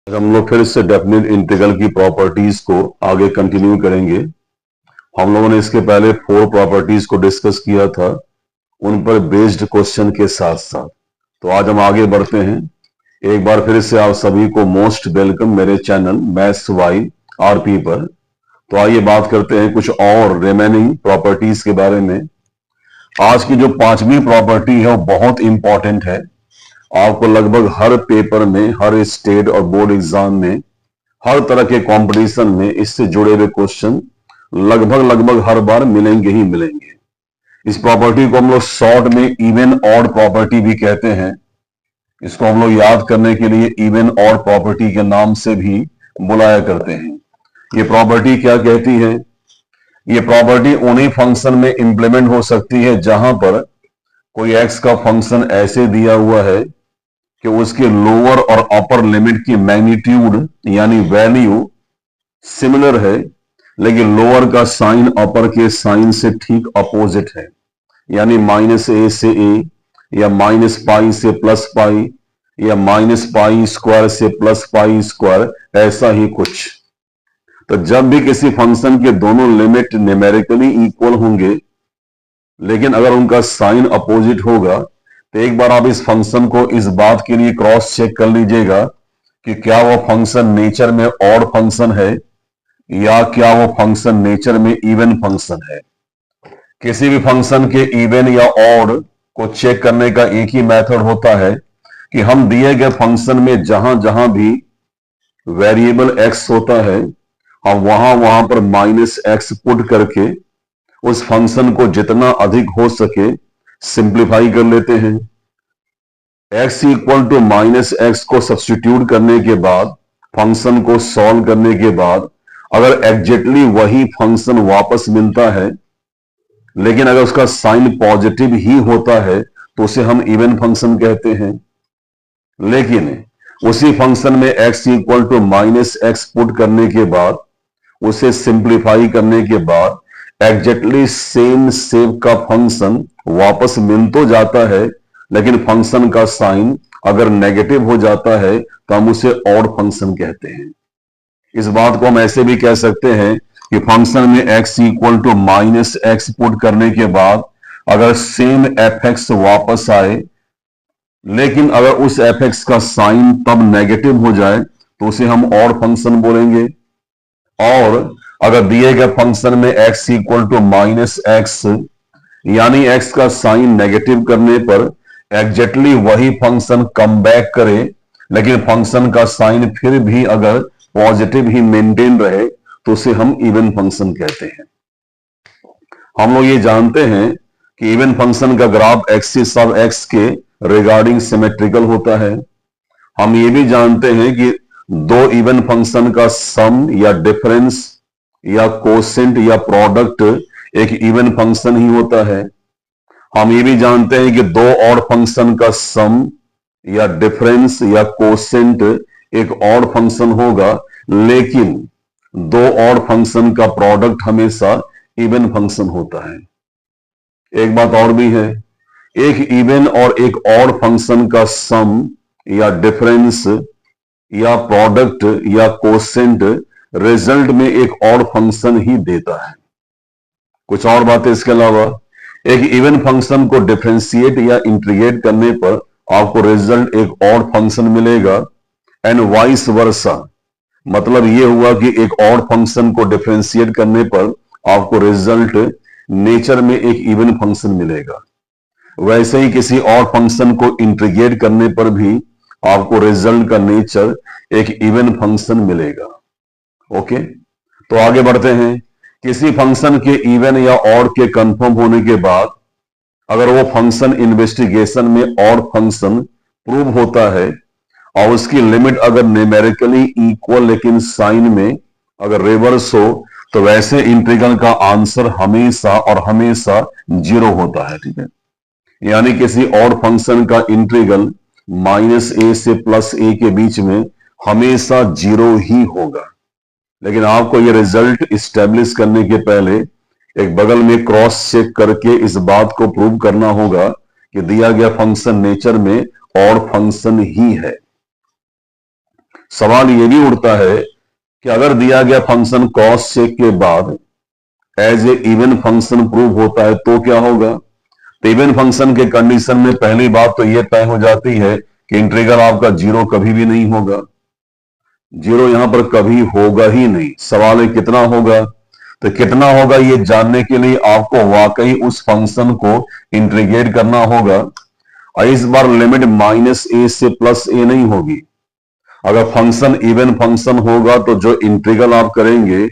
हम लोग फिर से डेफिनेट इंटीग्रल की प्रॉपर्टीज को आगे कंटिन्यू करेंगे। हम लोगों ने इसके पहले 4 प्रॉपर्टीज को डिस्कस किया था, उन पर बेस्ड क्वेश्चन के साथ साथ। तो आज हम आगे बढ़ते हैं। एक बार फिर से आप सभी को मोस्ट वेलकम मेरे चैनल मैथ्स वाई आरपी पर। तो आइए बात करते हैं कुछ और रिमेनिंग प्रॉपर्टीज के बारे में। आज की जो 5वीं प्रॉपर्टी है वो बहुत इंपॉर्टेंट है। आपको लगभग हर पेपर में, हर स्टेट और बोर्ड एग्जाम में, हर तरह के कंपटीशन में इससे जुड़े हुए क्वेश्चन लगभग हर बार मिलेंगे ही मिलेंगे। इस प्रॉपर्टी को हम लोग शॉर्ट में इवन ऑड प्रॉपर्टी भी कहते हैं। इसको हम लोग याद करने के लिए इवन ऑड प्रॉपर्टी के नाम से भी बुलाया करते हैं। ये प्रॉपर्टी क्या कहती है? ये प्रॉपर्टी उन्हीं फंक्शन में इंप्लीमेंट हो सकती है जहां पर कोई एक्स का फंक्शन ऐसे दिया हुआ है कि उसके लोअर और अपर लिमिट की मैग्नीट्यूड यानी वैल्यू सिमिलर है, लेकिन लोअर का साइन अपर के साइन से ठीक अपोजिट है। यानी -a से a, या -π से +π, या -π स्क्वायर से +π स्क्वायर, ऐसा ही कुछ। तो जब भी किसी फंक्शन के दोनों लिमिट न्यूमेरिकली इक्वल होंगे, लेकिन अगर उनका साइन अपोजिट होगा, तो एक बार आप इस फंक्शन को इस बात के लिए क्रॉस चेक कर लीजिएगा कि क्या वो फंक्शन नेचर में ऑड फंक्शन है या क्या वो फंक्शन नेचर में इवन फंक्शन है। किसी भी फंक्शन के इवन या ऑड को चेक करने का एक ही मेथड होता है कि हम दिए गए फंक्शन में जहां जहां भी वेरिएबल x होता है, हम वहां पर -x पुट करके उस फंक्शन को जितना अधिक हो सके सिंप्लीफाई कर लेते हैं। x इक्वल टू -x को सब्स्टिट्यूट करने के बाद, फंक्शन को सॉल्व करने के बाद, अगर एग्जैक्टली वही फंक्शन वापस मिलता है, लेकिन अगर उसका साइन पॉजिटिव ही होता है, तो उसे हम इवन फंक्शन कहते हैं। लेकिन उसी फंक्शन में x equal to -x put करने के बाद, उसे सिंप्लीफाई करने के बाद एग्जैक्टली सेम शेप का फंक्शन वापस मिल तो जाता है, लेकिन फंक्शन का साइन अगर नेगेटिव हो जाता है तो हम उसे ऑड फंक्शन कहते हैं। इस बात को हम ऐसे भी कह सकते हैं कि फंक्शन में x equal to -x put करने के बाद अगर सेम fx वापस आए, लेकिन अगर उस fx का साइन तब नेगेटिव हो जाए, तो उसे हम ऑड फंक्शन बोलेंगे। और अगर दिए गए फंक्शन में x इक्वल टू -x यानी x का साइन नेगेटिव करने पर एग्जैक्टली वही फंक्शन कम बैक करे, लेकिन फंक्शन का साइन फिर भी अगर पॉजिटिव ही मेंटेन रहे, तो उसे हम इवन फंक्शन कहते हैं। हम लोग ये जानते हैं कि इवन फंक्शन का ग्राफ एक्सिस ऑफ x के रिगार्डिंग सिमेट्रिकल होता है। हम ये भी जानते हैं कि दो इवन फंक्शन का सम या डिफरेंस या कोसेंट या प्रोडक्ट एक इवन फंक्शन ही होता है। हम ये भी जानते हैं कि दो ऑड फंक्शन का सम या डिफरेंस या कोसेंट एक ऑड फंक्शन होगा, लेकिन दो ऑड फंक्शन का प्रोडक्ट हमेशा इवन फंक्शन होता है। एक बात और भी है, एक इवन और एक ऑड फंक्शन का सम या डिफरेंस या प्रोडक्ट या कोसेंट रिजल्ट में एक ऑड फंक्शन ही देता है। कुछ और बातें इसके अलावा, एक इवन फंक्शन को डिफरेंशिएट या इंटीग्रेट करने पर आपको रिजल्ट एक ऑड फंक्शन मिलेगा, एंड वाइस वर्सा। मतलब यह हुआ कि एक ऑड फंक्शन को डिफरेंशिएट करने पर आपको रिजल्ट नेचर में एक इवन फंक्शन मिलेगा। वैसे ही किसी और फंक्शन को इंटीग्रेट करने पर भी आपको रिजल्ट का नेचर एक इवन फंक्शन मिलेगा। ओके, तो आगे बढ़ते हैं। किसी फंक्शन के इवन या ऑड के कंफर्म होने के बाद अगर वो फंक्शन इन्वेस्टिगेशन में ऑड फंक्शन प्रूव होता है और उसकी लिमिट अगर न्यूमेरिकली इक्वल लेकिन साइन में अगर रिवर्स हो, तो वैसे इंटीग्रल का आंसर हमेशा और हमेशा 0 होता है। ठीक है, यानी किसी ऑड फंक्शन का इंटीग्रल -a से +a के बीच में हमेशा 0 ही होगा। लेकिन आपको यह रिजल्ट इस्टेब्लिश करने के पहले एक बगल में क्रॉस चेक करके इस बात को प्रूव करना होगा कि दिया गया फंक्शन नेचर में ऑड फंक्शन ही है। सवाल ये भी उठता है कि अगर दिया गया फंक्शन कॉस सेक के बाद as a even function prove होता है तो क्या होगा? तो इवन फंक्शन के कंडीशन में पहली बात तो यह तय हो जाती है कि इंटीग्रल आपका जीरो कभी भी नहीं होगा, जीरो यहां पर कभी होगा ही नहीं। सवाल है कितना होगा? तो कितना होगा ये जानने के लिए आपको वाकई उस फंक्शन को इंटीग्रेट करना होगा। और इस बार लिमिट माइनस ए से प्लस ए नहीं होगी। अगर फंक्शन इवन फंक्शन होगा तो जो इंटीग्रल आप करेंगे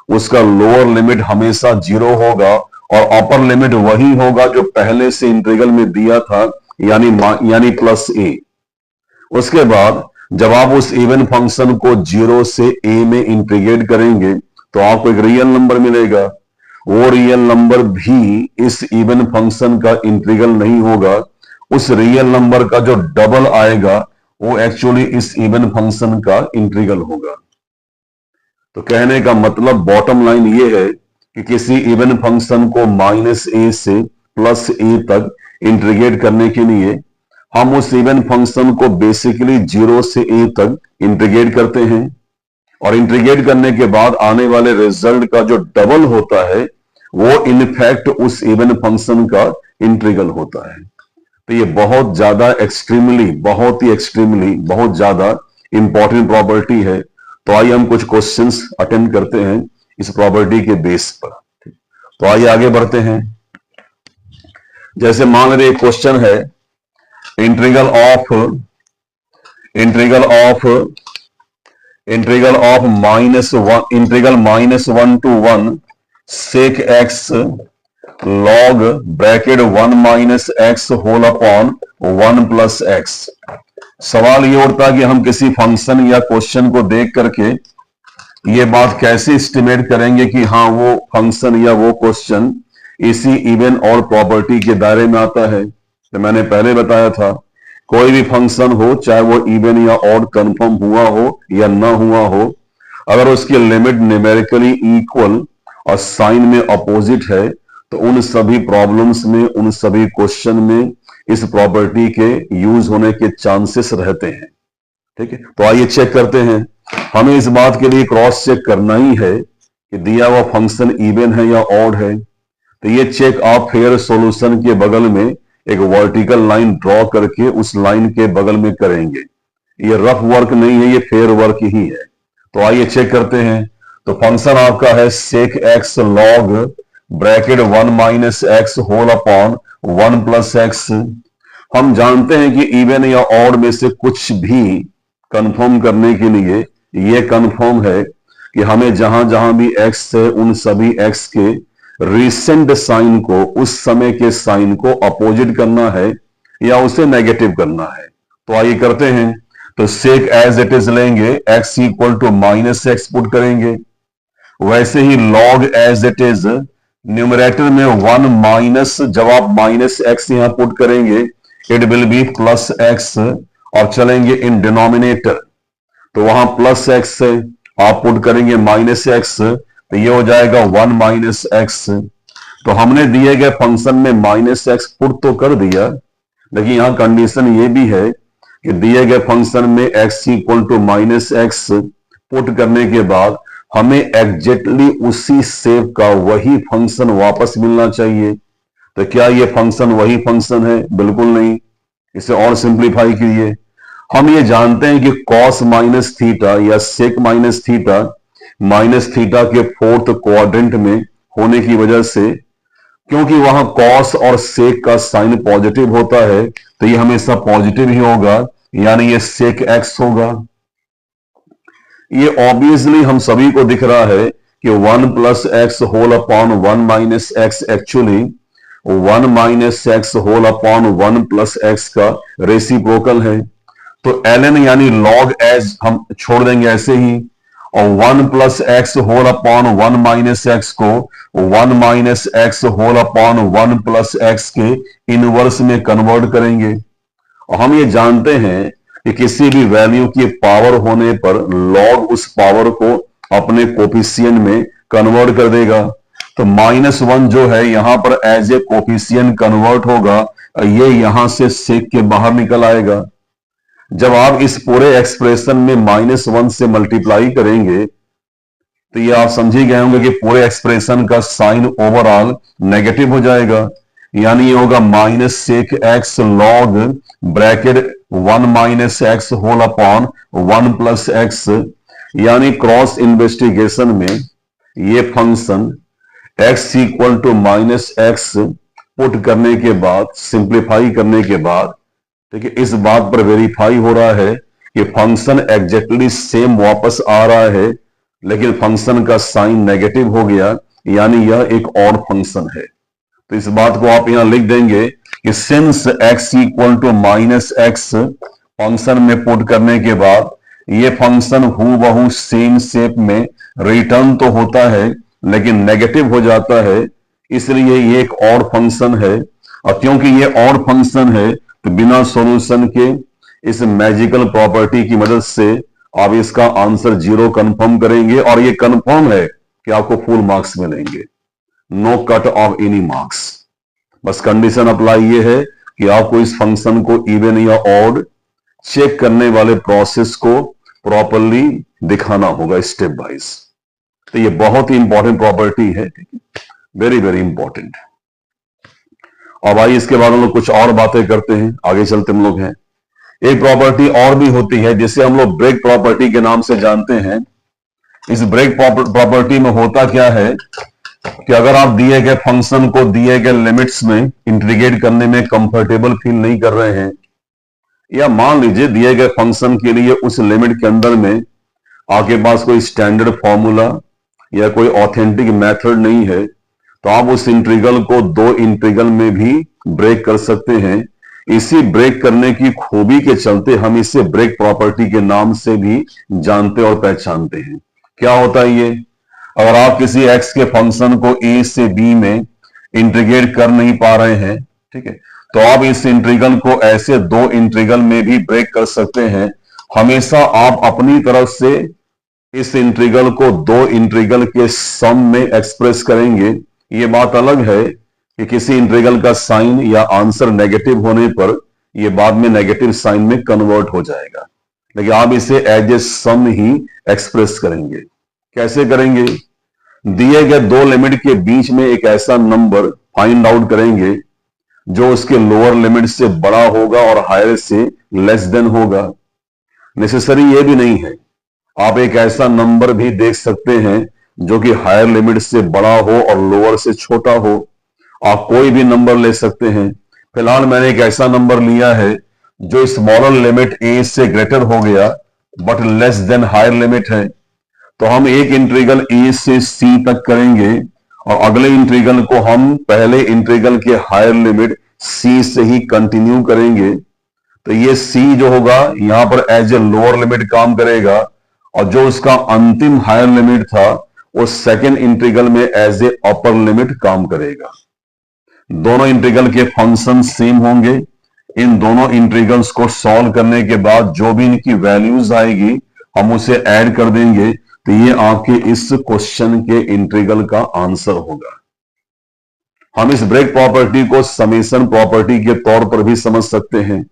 उसका लोअर लिमिट हमेशा जीरो होगा और अपर लिमिट वही होगा जो पहले से इंटीग्रल में दिया था, यानी प्लस ए। उसके बाद जब आप उस इवन फंक्शन को जीरो से ए में इंटीग्रेट करेंगे तो आपको एक रियल नंबर मिलेगा। वो रियल नंबर भी इस इवन फंक्शन का इंटीग्रल नहीं होगा, उस रियल नंबर का जो डबल आएगा वो एक्चुअली इस इवन फंक्शन का इंटीग्रल होगा। तो कहने का मतलब बॉटम लाइन ये है कि किसी इवन फंक्शन को माइनस ए से प्लस ए तक इंटीग्रेट करने के लिए हम उस इवन फंक्शन को बेसिकली जीरो से ए तक इंटीग्रेट करते हैं और इंटीग्रेट करने के बाद आने वाले रिजल्ट का जो डबल होता है वो इनफैक्ट उस इवन फंक्शन का इंटीग्रल होता है। तो ये बहुत ज्यादा बहुत ज्यादा इंपॉर्टेंट प्रॉपर्टी है। तो आइए हम कुछ क्वेश्चंस अटेंड करते हैं इस प्रॉपर्टी के बेस पर। तो आइए आगे बढ़ते हैं। जैसे मान लीजिए क्वेश्चन है integral of -1 sec x log bracket 1 - x whole upon 1 + x। सवाल ये उठता है कि हम किसी फंक्शन या क्वेश्चन को देख करके ये बात कैसे एस्टिमेट करेंगे कि हाँ वो फंक्शन या वो क्वेश्चन इसी इवन और प्रॉपर्टी के दायरे में आता है। तो मैंने पहले बताया था कोई भी फंक्शन हो चाहे वो इवन या ऑड कंफर्म हुआ हो या ना हुआ हो, अगर उसकी लिमिट न्यूमेरिकली इक्वल और साइन में अपोजिट है तो उन सभी प्रॉब्लम्स में, उन सभी क्वेश्चन में इस प्रॉपर्टी के यूज होने के चांसेस रहते हैं। ठीक है, तो आइए चेक करते हैं। हमें इस बात के लिए क्रॉस चेक करना ही है कि दिया हुआ फंक्शन इवन है या ऑड है। तो ये चेक आप फेयर सॉल्यूशन के बगल में एक वर्टिकल लाइन ड्रॉ करके उस लाइन के बगल में करेंगे। ये रफ वर्क नहीं है, ये फेयर वर्क ही है। तो आइए चेक करते हैं। तो फंक्शन आपका है sec x log bracket 1 - x whole upon 1 + x। हम जानते हैं कि इवन या ऑड में से कुछ भी कंफर्म करने के लिए ये कंफर्म है कि हमें जहां जहां भी x है उन सभी x के रिसेंट साइन को, उस समय के साइन को अपोजिट करना है या उसे नेगेटिव करना है। तो आइए करते हैं। तो सेक एज इट इज लेंगे, x = -x पुट करेंगे। वैसे ही log as it is, numerator में 1 जब आप -x यहां पुट करेंगे इट विल बी +x और चलेंगे इन डिनोमिनेटर। तो वहां +x है, आप पुट करेंगे -x तो ये हो जाएगा 1 - x। तो हमने दिए गए फंक्शन में -x पुट तो कर दिया, लेकिन यहां कंडीशन ये भी है कि दिए गए फंक्शन में x = -x पुट करने के बाद हमें एग्जैक्टली उसी शेप का वही फंक्शन वापस मिलना चाहिए। तो क्या ये फंक्शन वही फंक्शन है? बिल्कुल नहीं। इसे और सिंप्लीफाई कीजिए। हम ये जानते हैं कि cos -थीटा या sec -थीटा -थीटा के फोर्थ क्वाड्रेंट में होने की वजह से, क्योंकि वहां cos और sec का साइन पॉजिटिव होता है तो ये हमेशा पॉजिटिव ही होगा, यानी ये sec x होगा। ये ऑब्वियसली हम सभी को दिख रहा है कि 1 + x whole upon 1 - x actually 1 - x whole upon 1 + x का रेसिप्रोकल है। तो ln यानी log एज हम छोड़ देंगे ऐसे ही, और 1 + x होल अपॉन 1 - x को 1 - x होल अपॉन 1 + x के इनवर्स में कन्वर्ट करेंगे। और हम ये जानते हैं कि किसी भी वैल्यू की पावर होने पर log उस पावर को अपने कोफिशिएंट में कन्वर्ट कर देगा। तो -1 जो है यहां पर एज ए कोफिशिएंट कन्वर्ट होगा, ये यहां से सेक के बाहर निकल आएगा। जब आप इस पूरे एक्सप्रेशन में -1 से मल्टीप्लाई करेंगे तो ये आप समझ ही गए होंगे कि पूरे एक्सप्रेशन का साइन ओवरऑल नेगेटिव हो जाएगा, यानी ये होगा -sec(x) log bracket 1 - x whole upon 1 + x, यानी क्रॉस इन्वेस्टिगेशन में ये फंक्शन x = -x पुट करने के बाद, सिंप्लीफाई करने के बाद, ठीक है, इस बात पर वेरीफाई हो रहा है कि फंक्शन एग्जैक्टली सेम वापस आ रहा है, लेकिन फंक्शन का साइन नेगेटिव हो गया, यानी यह एक ऑड फंक्शन है। तो इस बात को आप यहां लिख देंगे कि सिंस x = -x फंक्शन में पुट करने के बाद ये फंक्शन हूबहू सेम शेप में रिटर्न तो होता है लेकिन नेगेटिव हो जाता है, इसलिए ये एक ऑड फंक्शन है। और क्योंकि ये ऑड फंक्शन है तो बिना सॉल्यूशन के इस मैजिकल प्रॉपर्टी की मदद से आप इसका आंसर 0 कंफर्म करेंगे और ये कंफर्म है कि आपको फुल मार्क्स मिलेंगे, no cut off any marks. बस कंडीशन अप्लाई ये है कि आपको इस फंक्शन को इवन या ऑड चेक करने वाले प्रोसेस को प्रॉपरली दिखाना होगा स्टेप वाइज। तो ये बहुत ही इंपॉर्टेंट प्रॉपर्टी है, वेरी वेरी इंपॉर्टेंट। अब आइए इसके बाद हम लोग कुछ और बातें करते हैं, आगे चलते हम लोग हैं। एक प्रॉपर्टी और भी होती है जिसे हम लोग ब्रेक प्रॉपर्टी के नाम से जानते हैं। इस ब्रेक प्रॉपर्टी में होता क्या है कि अगर आप दिए गए फंक्शन को दिए गए लिमिट्स में इंटीग्रेट करने में कंफर्टेबल फील नहीं कर रहे हैं, या मान लीजिए दिए गए फंक्शन के लिए उस लिमिट के अंदर में आपके पास कोई स्टैंडर्ड फॉर्मूला या कोई ऑथेंटिक मेथड नहीं है, तो आप उस इंटीग्रल को 2 इंटीग्रल में भी ब्रेक कर सकते हैं। इसी ब्रेक करने की खूबी के चलते हम इसे ब्रेक प्रॉपर्टी के नाम से भी जानते और पहचानते हैं। क्या होता है ये? अगर आप किसी x के फंक्शन को a से b में इंटीग्रेट कर नहीं पा रहे हैं, ठीक है, तो आप इस इंटीग्रल को ऐसे 2 इंटीग्रल में भी ब्रेक कर सकते हैं। हमेशा आप अपनी तरफ से इस इंटीग्रल को 2 इंटीग्रल के सम में एक्सप्रेस करेंगे। ये बात अलग है कि किसी इंटीग्रल का साइन या आंसर नेगेटिव होने पर यह बाद में नेगेटिव साइन में कन्वर्ट हो जाएगा, लेकिन आप इसे as a some he express करेंगे। कैसे करेंगे? दिए गए 2 लिमिट के बीच में एक ऐसा नंबर फाइंड आउट करेंगे जो उसके लोअर लिमिट से बड़ा होगा और हायर से लेस देन होगा। नेसेसरी ये भी नहीं है, आप एक ऐसा नंबर भी देख सकते हैं जो कि हायर लिमिट से बड़ा हो और लोअर से छोटा हो। आप कोई भी नंबर ले सकते हैं। फिलहाल मैंने एक ऐसा नंबर लिया है जो स्मॉलर लिमिट a से ग्रेटर हो गया but less than higher limit है, तो हम एक इंटीग्रल a से c तक करेंगे और अगले इंटीग्रल को हम पहले इंटीग्रल के हायर लिमिट c से ही कंटिन्यू करेंगे। तो ये c जो होगा यहां पर एज ए लोअर लिमिट काम करेगा और जो उसका अंतिम हायर लिमिट था वो सेकेंड इंटीग्रल में एज ए अपर लिमिट काम करेगा। दोनों इंटीग्रल के फंक्शन सेम होंगे। इन दोनों इंटीग्रल्स को सॉल्व करने के बाद जो भी इनकी वैल्यूज आएगी हम उसे ऐड कर देंगे, तो ये आपके इस क्वेश्चन के इंटीग्रल का आंसर होगा। हम इस ब्रेक प्रॉपर्टी को समेशन प्रॉपर्टी के तौर पर भी समझ सकते हैं।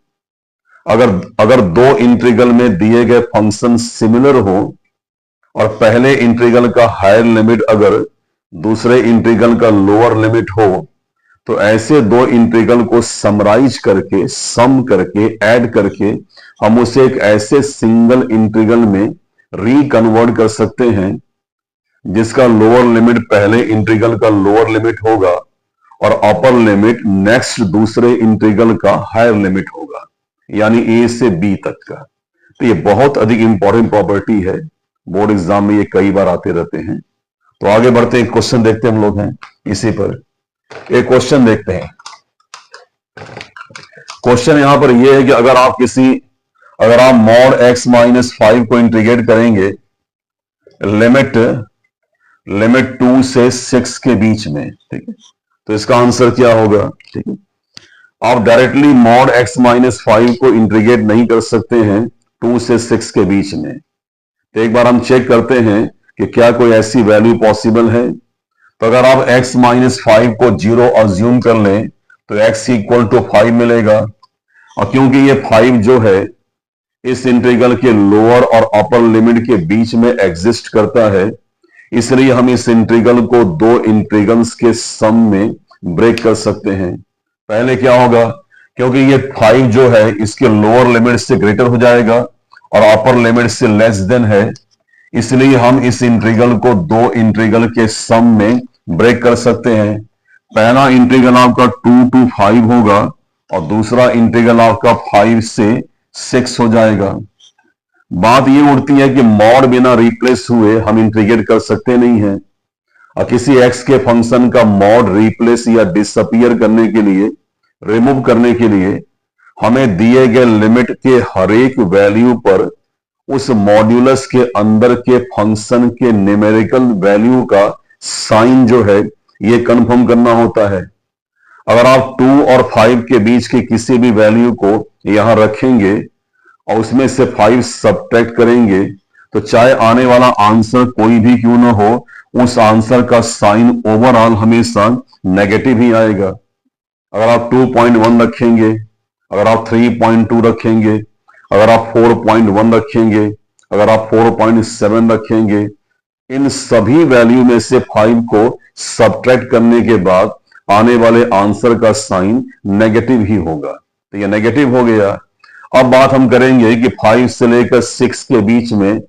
अगर 2 इंटीग्रल में दिए गए फंक्शन सिमिलर हो और पहले इंटीग्रल का हायर लिमिट अगर दूसरे इंटीग्रल का लोअर लिमिट हो, तो ऐसे 2 इंटीग्रल को समराइज करके, सम करके, ऐड करके हम उसे एक ऐसे सिंगल इंटीग्रल में रिकन्वर्ट कर सकते हैं जिसका लोअर लिमिट पहले इंटीग्रल का लोअर लिमिट होगा और अपर लिमिट नेक्स्ट दूसरे इंटीग्रल का हायर लिमिट होगा, यानी a से b तक का। तो ये बहुत अधिक इंपॉर्टेंट प्रॉपर्टी है, बोर्ड एग्जाम में ये कई बार आते रहते हैं। तो आगे बढ़ते हैं, क्वेश्चन देखते हम लोग हैं इसी पर। एक क्वेश्चन देखते हैं। क्वेश्चन यहां पर यह है कि अगर आप मॉड x - 5 को इंटीग्रेट करेंगे लिमिट 2 से 6 के बीच में, ठीक है, तो इसका आंसर क्या होगा? ठीक है, आप डायरेक्टली मॉड x - 5 को इंटीग्रेट नहीं कर सकते हैं 2 से 6 के बीच में। तो एक बार हम चेक करते हैं कि क्या कोई ऐसी वैल्यू पॉसिबल है। तो अगर आप x - 5 को 0 अज्यूम कर लें तो x = 5 मिलेगा, और क्योंकि ये 5 जो है इस इंटीग्रल के लोअर और अपर लिमिट के बीच में एग्जिस्ट करता है, इसलिए हम इस इंटीग्रल को दो इंटीग्रल्स के सम में ब्रेक कर सकते हैं। पहले क्या होगा, क्योंकि ये 5 जो है इसके लोअर लिमिट से ग्रेटर हो जाएगा और अपर लिमिट से लेस देन है, इसलिए हम इस इंटीग्रल को दो इंटीग्रल के सम में ब्रेक कर सकते हैं। पहला इंटीग्रल आपका 2 to 5 होगा और दूसरा इंटीग्रल आपका 5 से 6 हो जाएगा। बात ये उठती है कि मॉड बिना रिप्लेस हुए हम इंटीग्रेट कर सकते नहीं हैं, और किसी एक्स के फंक्शन का मॉड रिप्लेस या डिसअपियर करने के लिए, रिमूव करने के लिए हमें दिए गए लिमिट के हर एक वैल्यू पर उस मॉड्यूलस के अंदर के फंक्शन के न्यूमेरिकल वैल्यू का साइन जो है ये कंफर्म करना होता है। अगर आप 2 और 5 के बीच के किसी भी वैल्यू को यहां रखेंगे और उसमें से 5 सब्ट्रैक्ट करेंगे, तो चाहे आने वाला आंसर कोई भी क्यों ना हो, उस आंसर का साइन ओवरऑल हमेशा नेगेटिव ही आएगा। अगर आप 2.1 रखेंगे, अगर आप 3.2 रखेंगे, अगर आप 4.1 रखेंगे, अगर आप 4.7 रखेंगे, इन सभी वैल्यू में से 5 को सब्ट्रैक्ट करने के बाद आने वाले आंसर का साइन नेगेटिव ही होगा। तो ये नेगेटिव हो गया। अब बात हम करेंगे कि 5 से लेकर 6 के बीच में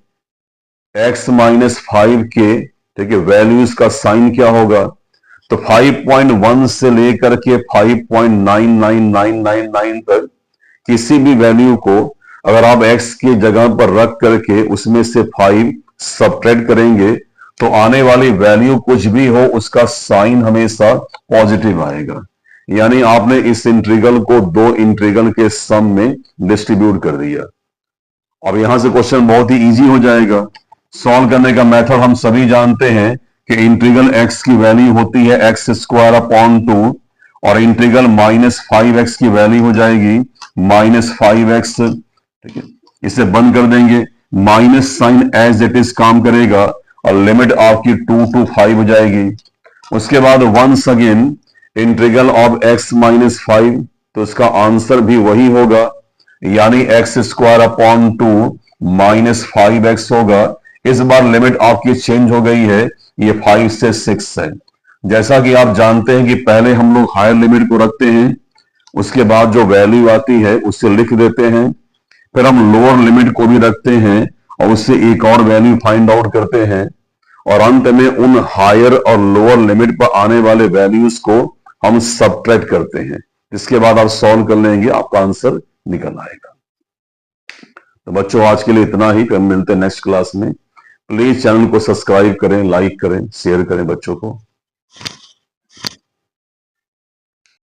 x माइनस 5 के, ठीक है, वैल्यूज का साइन क्या होगा। तो 5.1 से लेकर के 5.99999 तक किसी भी वैल्यू को अगर आप x की जगह पर रख करके उसमें से 5 सब्ट्रैक्ट करेंगे, तो आने वाली वैल्यू कुछ भी हो उसका साइन हमेशा पॉजिटिव आएगा। यानी आपने इस इंटीग्रल को दो इंटीग्रल के सम में डिस्ट्रीब्यूट कर दिया। अब यहां से क्वेश्चन बहुत ही इजी हो जाएगा। सॉल्व करने का मेथड हम सभी जानते हैं कि इंटीग्रल x की वैल्यू होती है x² 2 और इंटीग्रल -5x की वैल्यू हो जाएगी -5x। ठीक है, इसे बंद कर देंगे, minus sign as it is काम करेगा और लिमिट आपकी 2 to 5 हो जाएगी। उसके बाद once again integral of x -5, तो इसका आंसर भी वही होगा, यानी x² 2 -5x होगा। इस बार लिमिट आपकी चेंज हो गई है, ये 5 से 6 है। जैसा कि आप जानते हैं कि पहले हम लोग हायर लिमिट को रखते हैं, उसके बाद जो वैल्यू आती है उससे लिख देते हैं, फिर हम लोअर लिमिट को भी रखते हैं और उससे एक और वैल्यू फाइंड आउट करते हैं, और अंत में उन हायर और लोअर लिमिट पर आने वाले वैल्यूज को हम सब्ट्रैक्ट करते हैं। इसके बाद आप सॉल्व कर लेंगे, आपका आंसर निकल आएगा। तो बच्चों आज के लिए इतना ही, फिर मिलते हैं नेक्स्ट क्लास में। प्लीज चैनल को सब्सक्राइब करें, लाइक करें, शेयर करें बच्चों को।